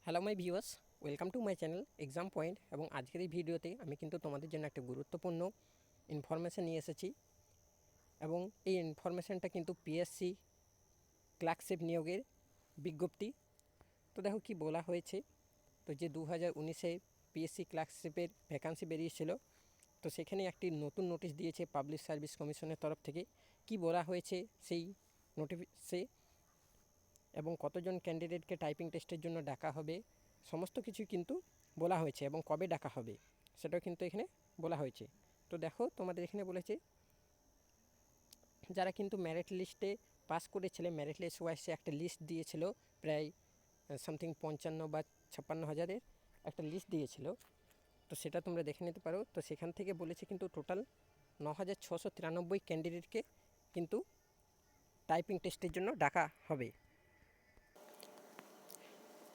Hello my viewers, welcome to my channel exam point. এবং আজকের এই ভিডিওতে আমি কিন্তু তোমাদের জন্য একটা গুরুত্বপূর্ণ ইনফরমেশান নিয়ে এসেছি। এবং এই ইনফরমেশানটা কিন্তু পিএসসি ক্লার্কশিপ নিয়োগের বিজ্ঞপ্তি। তো দেখো কি বলা হয়েছে। তো যে 2019-এ পিএসসি ক্লার্কশিপের ভ্যাকান্সি বেরিয়েছিল, তো সেখানে একটি নতুন নোটিশ দিয়েছে পাবলিক সার্ভিস কমিশনের তরফ থেকে। কি বলা হয়েছে সেই নোটিশে এবং কতজন ক্যান্ডিডেটকে টাইপিং টেস্টের জন্য ডাকা হবে, সমস্ত কিছুই কিন্তু বলা হয়েছে। এবং কবে ডাকা হবে সেটাও কিন্তু এখানে বলা হয়েছে। তো দেখো তোমাদের এখানে বলেছে যারা কিন্তু মেরিট লিস্টে পাস করেছিলে, মেরিট লিস্ট ওয়াইসে একটা লিস্ট দিয়েছিল, প্রায় সামথিং 55 বা 56 হাজারের একটা লিস্ট দিয়েছিল। তো সেটা তোমরা দেখে নিতে পারো। তো সেখান থেকে বলেছে কিন্তু টোটাল 9693 ক্যান্ডিডেটকে কিন্তু টাইপিং টেস্টের জন্য ডাকা হবে।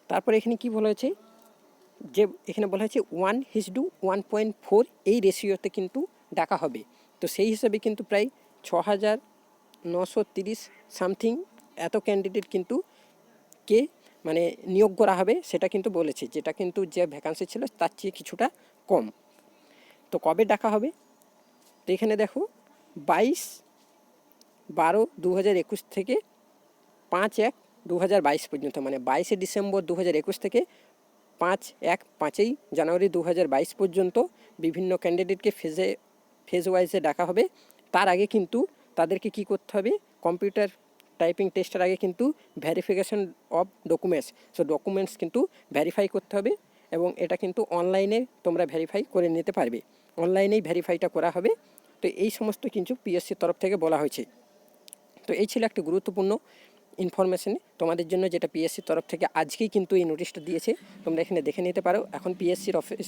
তারপরে এখানে কি বলা হয়েছে, যে এখানে বলা হয়েছে 1:1.4 এই রেশিওতে কিন্তু ডাকা হবে। তো সেই হিসাবে কিন্তু প্রায় 6930 সামথিং এত ক্যান্ডিডেট কিন্তু কে মানে নিয়োগ করা হবে সেটা কিন্তু বলেছে, যেটা কিন্তু যে ভ্যাকান্সি ছিল তার চেয়ে কিছুটা কম। তো কবে ডাকা হবে, তো এখানে দেখো 22/12/2021 থেকে 5/1/2022 পর্যন্ত, মানে 22শে ডিসেম্বর 2021 থেকে 5/1/5 জানুয়ারি 2022 পর্যন্ত বিভিন্ন ক্যান্ডিডেটকে ফেজ ওয়াইজে ডাকা হবে। তার আগে কিন্তু তাদেরকে কি করতে হবে, কম্পিউটার টাইপিং টেস্টের আগে কিন্তু verification of documents, so documents কিন্তু ভেরিফাই করতে হবে। এবং এটা কিন্তু অনলাইনে তোমরা ভেরিফাই করে নিতে পারবে, অনলাইনেই ভেরিফাইটা করা হবে। তো এই সমস্ত কিন্তু পিএসসির তরফ থেকে বলা হয়েছে। তো এই ছিল একটা গুরুত্বপূর্ণ ইনফরমেশন তোমাদের জন্য, যেটা পিএসসির তরফ থেকে আজকেই কিন্তু এই নোটিশটা দিয়েছে। তোমরা এখানে দেখে নিতে পারো। এখন পিএসসির অফিস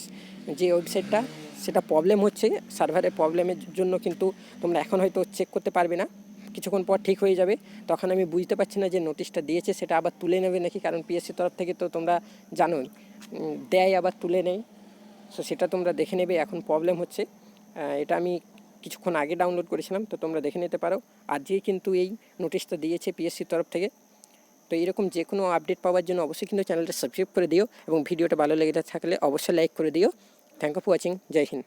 যে ওয়েবসাইটটা, সেটা প্রবলেম হচ্ছে, সার্ভারের প্রবলেমের জন্য কিন্তু তোমরা এখন হয়তো চেক করতে পারবে না, কিছুক্ষণ পর ঠিক হয়ে যাবে। তখন আমি বুঝতে পারছি না যে নোটিশটা দিয়েছে সেটা আবার তুলে নেবে নাকি, কারণ পিএসসির তরফ থেকে তো তোমরা জানোই দেয় আবার তুলে নেয়। সো সেটা তোমরা দেখে নেবে। এখন প্রবলেম হচ্ছে, এটা আমি কিছুক্ষণ আগে ডাউনলোড করেছিলাম, তো তোমরা দেখে নিতে পারো। আজকেই কিন্তু এই নোটিশটা দিয়েছে পিএসসির তরফ থেকে। তো এরকম যে কোনো আপডেট পাওয়ার জন্য অবশ্যই কিন্তু চ্যানেলটা সাবস্ক্রাইব করে দিও এবং ভিডিওটা ভালো লেগে থাকলে অবশ্যই লাইক করে দিও। Thank you for watching. জয় হিন্দ।